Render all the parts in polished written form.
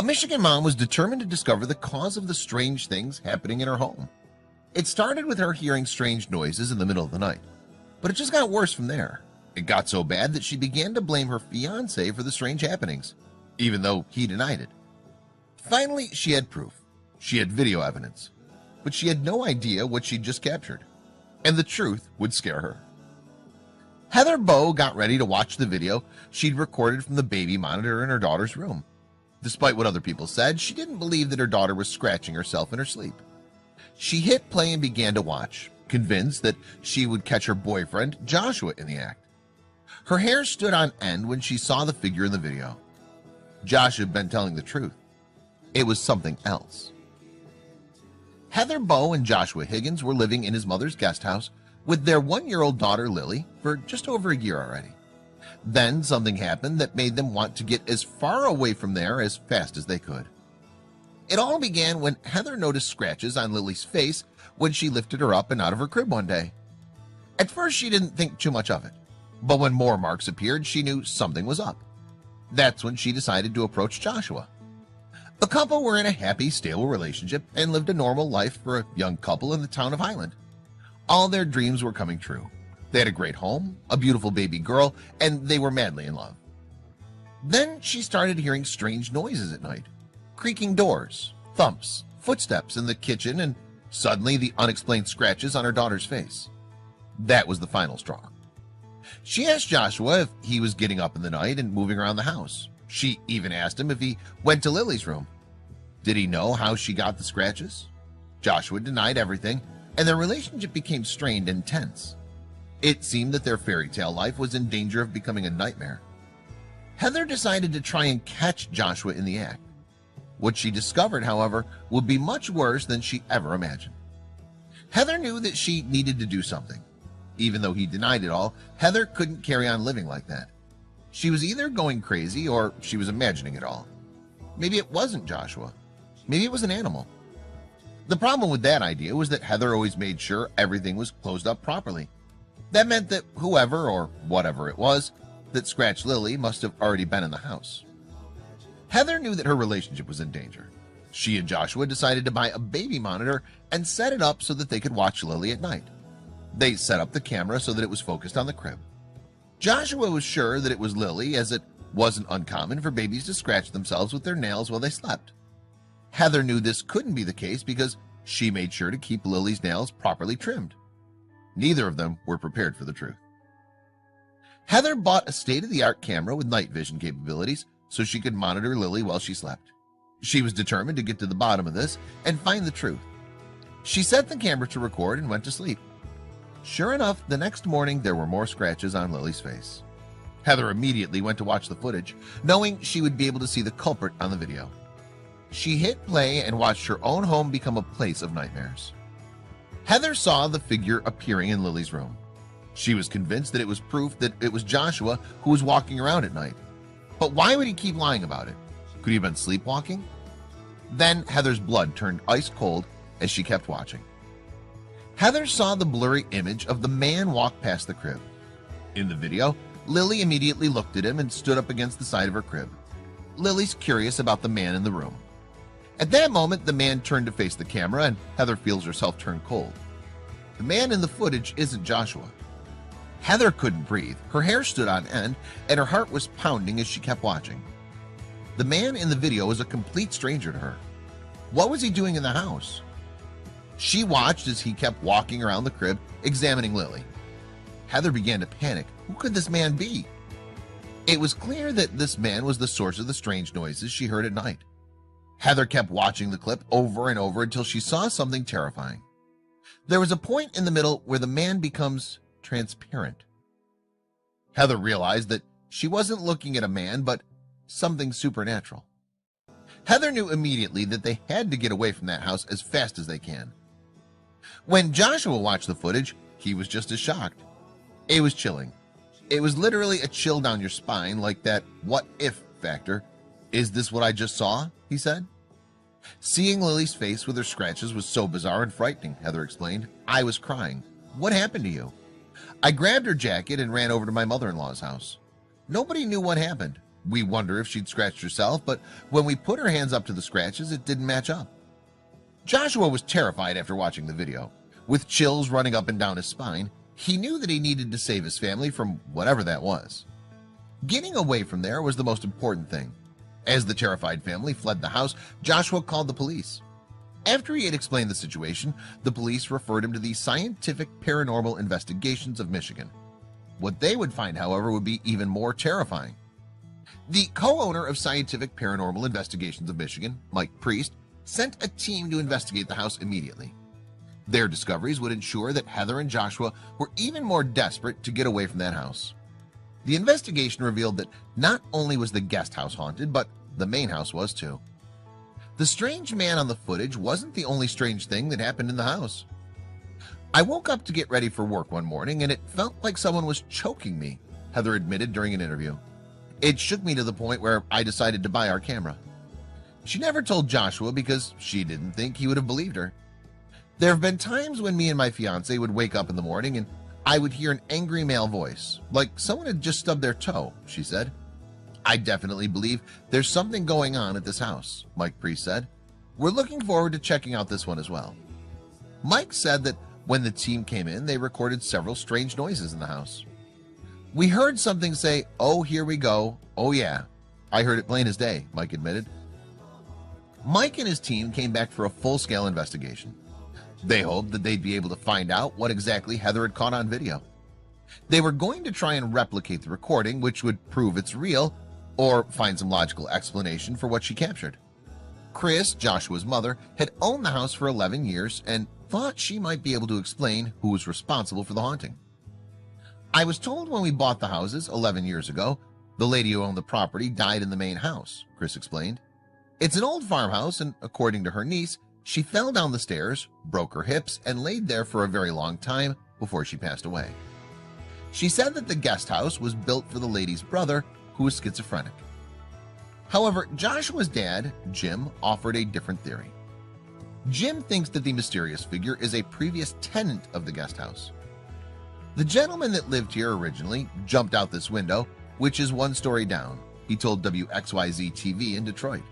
Michigan mom was determined to discover the cause of the strange things happening in her home. It started with her hearing strange noises in the middle of the night, but it just got worse from there. It got so bad that she began to blame her fiance for the strange happenings, even though he denied it. Finally, she had proof. She had video evidence, but she had no idea what she'd just captured, and the truth would scare her. Heather Bow got ready to watch the video she'd recorded from the baby monitor in her daughter's room. Despite what other people said, she didn't believe that her daughter was scratching herself in her sleep. She hit play and began to watch, convinced that she would catch her boyfriend, Joshua, in the act. Her hair stood on end when she saw the figure in the video. Josh had been telling the truth. It was something else. Heather Bow and Joshua Higgins were living in his mother's guest house with their 1-year-old daughter Lily for just over a year already. Then something happened that made them want to get as far away from there as fast as they could. It all began when Heather noticed scratches on Lily's face when she lifted her up and out of her crib one day. At first she didn't think too much of it, but when more marks appeared, she knew something was up. That's when she decided to approach Joshua. The couple were in a happy, stable relationship and lived a normal life for a young couple in the town of Highland. All their dreams were coming true. They had a great home, a beautiful baby girl, and they were madly in love. Then she started hearing strange noises at night. Creaking doors, thumps, footsteps in the kitchen, and suddenly the unexplained scratches on her daughter's face. That was the final straw. She asked Joshua if he was getting up in the night and moving around the house. She even asked him if he went to Lily's room. Did he know how she got the scratches? Joshua denied everything, and their relationship became strained and tense. It seemed that their fairy tale life was in danger of becoming a nightmare. Heather decided to try and catch Joshua in the act. What she discovered, however, would be much worse than she ever imagined. Heather knew that she needed to do something. Even though he denied it all, Heather couldn't carry on living like that. She was either going crazy or she was imagining it all. Maybe it wasn't Joshua. Maybe it was an animal. The problem with that idea was that Heather always made sure everything was closed up properly. That meant that whoever or whatever it was that scratched Lily must have already been in the house. Heather knew that her relationship was in danger. She and Joshua decided to buy a baby monitor and set it up so that they could watch Lily at night. They set up the camera so that it was focused on the crib. Joshua was sure that it was Lily, as it wasn't uncommon for babies to scratch themselves with their nails while they slept. Heather knew this couldn't be the case because she made sure to keep Lily's nails properly trimmed. Neither of them were prepared for the truth. Heather bought a state-of-the-art camera with night vision capabilities so she could monitor Lily while she slept. She was determined to get to the bottom of this and find the truth. She set the camera to record and went to sleep. Sure enough, the next morning there were more scratches on Lily's face. Heather immediately went to watch the footage, knowing she would be able to see the culprit on the video. She hit play and watched her own home become a place of nightmares. Heather saw the figure appearing in Lily's room. She was convinced that it was proof that it was Joshua who was walking around at night. But why would he keep lying about it? Could he have been sleepwalking? Then Heather's blood turned ice cold as she kept watching. Heather saw the blurry image of the man walk past the crib. In the video, Lily immediately looked at him and stood up against the side of her crib. Lily's curious about the man in the room. At that moment, the man turned to face the camera and Heather feels herself turn cold. The man in the footage isn't Joshua. Heather couldn't breathe, her hair stood on end, and her heart was pounding as she kept watching. The man in the video was a complete stranger to her. What was he doing in the house? She watched as he kept walking around the crib, examining Lily. Heather began to panic. Who could this man be? It was clear that this man was the source of the strange noises she heard at night. Heather kept watching the clip over and over until she saw something terrifying. There was a point in the middle where the man becomes transparent. Heather realized that she wasn't looking at a man, but something supernatural. Heather knew immediately that they had to get away from that house as fast as they can. When Joshua watched the footage, he was just as shocked. It was chilling. It was literally a chill down your spine, like that what if factor. Is this what I just saw? He said. Seeing Lily's face with her scratches was so bizarre and frightening, Heather explained. I was crying. What happened to you? I grabbed her jacket and ran over to my mother-in-law's house. Nobody knew what happened. We wonder if she'd scratched herself, but when we put her hands up to the scratches, it didn't match up. Joshua was terrified after watching the video. With chills running up and down his spine, he knew that he needed to save his family from whatever that was. Getting away from there was the most important thing. As the terrified family fled the house, Joshua called the police. After he had explained the situation, the police referred him to the Scientific Paranormal Investigations of Michigan. What they would find, however, would be even more terrifying. The co-owner of Scientific Paranormal Investigations of Michigan, Mike Priest, sent a team to investigate the house immediately. Their discoveries would ensure that Heather and Joshua were even more desperate to get away from that house. The investigation revealed that not only was the guest house haunted, but the main house was too. The strange man on the footage wasn't the only strange thing that happened in the house. I woke up to get ready for work one morning and it felt like someone was choking me, Heather admitted during an interview. It shook me to the point where I decided to buy our camera. She never told Joshua because she didn't think he would have believed her. There have been times when me and my fiance would wake up in the morning and I would hear an angry male voice, like someone had just stubbed their toe, she said. I definitely believe there's something going on at this house, Mike Priest said. We're looking forward to checking out this one as well. Mike said that when the team came in, they recorded several strange noises in the house. We heard something say, "Oh, here we go. Oh yeah." I heard it plain as day, Mike admitted. Mike and his team came back for a full-scale investigation. They hoped that they'd be able to find out what exactly Heather had caught on video. They were going to try and replicate the recording, which would prove it's real, or find some logical explanation for what she captured. Chris, Joshua's mother, had owned the house for 11 years and thought she might be able to explain who was responsible for the haunting. I was told when we bought the houses 11 years ago, the lady who owned the property died in the main house, Chris explained. It's an old farmhouse, and according to her niece, she fell down the stairs, broke her hips, and laid there for a very long time before she passed away. She said that the guest house was built for the lady's brother, who was schizophrenic. However, Joshua's dad, Jim, offered a different theory. Jim thinks that the mysterious figure is a previous tenant of the guest house. The gentleman that lived here originally jumped out this window, which is one story down, he told WXYZ TV in Detroit.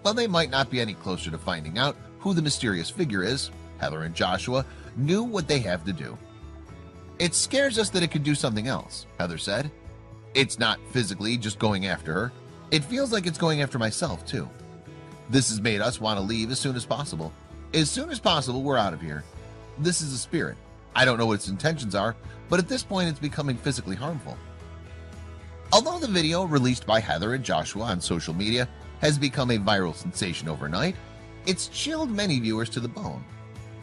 While they might not be any closer to finding out who the mysterious figure is, Heather and Joshua knew what they have to do. It scares us that it could do something else, Heather said. It's not physically just going after her. It feels like it's going after myself too. This has made us want to leave as soon as possible. As soon as possible, we're out of here. This is a spirit. I don't know what its intentions are, but at this point it's becoming physically harmful. Although the video released by Heather and Joshua on social media has become a viral sensation overnight, it's chilled many viewers to the bone.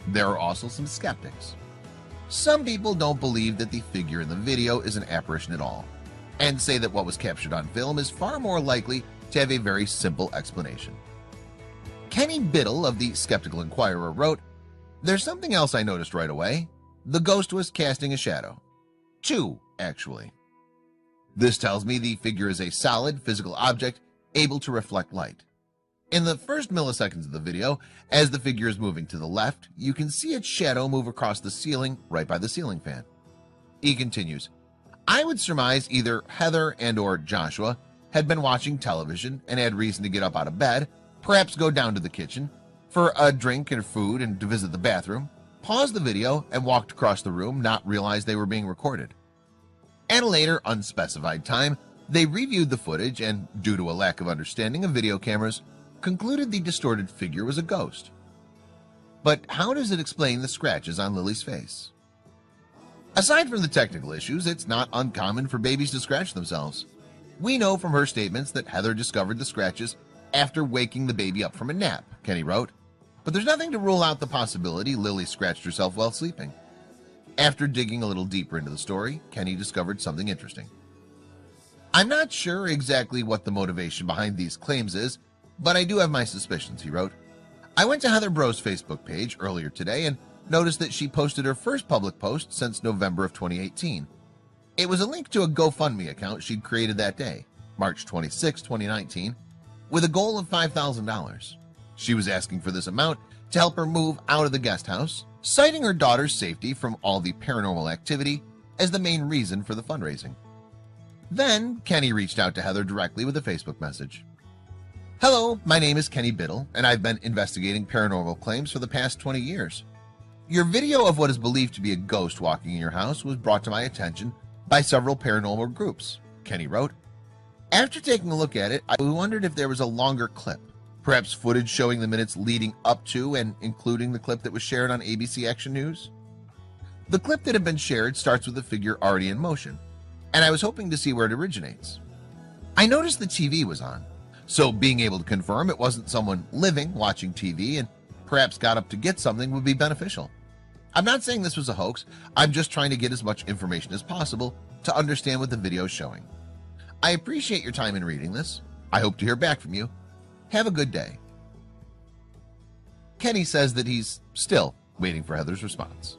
There are also some skeptics. Some people don't believe that the figure in the video is an apparition at all, and say that what was captured on film is far more likely to have a very simple explanation. Kenny Biddle of the Skeptical Inquirer wrote, "There's something else I noticed right away. The ghost was casting a shadow. 2, actually. This tells me the figure is a solid physical object able to reflect light. In the first milliseconds of the video, as the figure is moving to the left, you can see its shadow move across the ceiling right by the ceiling fan." He continues, "I would surmise either Heather and or Joshua had been watching television and had reason to get up out of bed, perhaps go down to the kitchen for a drink and food and to visit the bathroom, paused the video and walked across the room, not realize they were being recorded. At a later unspecified time, they reviewed the footage and, due to a lack of understanding of video cameras, concluded the distorted figure was a ghost." But how does it explain the scratches on Lily's face? Aside from the technical issues, it's not uncommon for babies to scratch themselves. We know from her statements that Heather discovered the scratches after waking the baby up from a nap, Kenny wrote, but there's nothing to rule out the possibility Lily scratched herself while sleeping. After digging a little deeper into the story, Kenny discovered something interesting. "I'm not sure exactly what the motivation behind these claims is, but I do have my suspicions," he wrote. "I went to Heather Bro's Facebook page earlier today and noticed that she posted her first public post since November of 2018. It was a link to a GoFundMe account she'd created that day, March 26, 2019, with a goal of $5,000. She was asking for this amount to help her move out of the guest house, citing her daughter's safety from all the paranormal activity as the main reason for the fundraising. Then Kenny reached out to Heather directly with a Facebook message. Hello, my name is Kenny Biddle, and I've been investigating paranormal claims for the past 20 years. Your video of what is believed to be a ghost walking in your house was brought to my attention by several paranormal groups, Kenny wrote. After taking a look at it, I wondered if there was a longer clip, perhaps footage showing the minutes leading up to and including the clip that was shared on ABC Action News. The clip that had been shared starts with a figure already in motion, and I was hoping to see where it originates. I noticed the TV was on, so being able to confirm it wasn't someone living watching TV and perhaps got up to get something would be beneficial. I'm not saying this was a hoax, I'm just trying to get as much information as possible to understand what the video is showing. I appreciate your time in reading this. I hope to hear back from you. Have a good day. Kenny says that he's still waiting for Heather's response.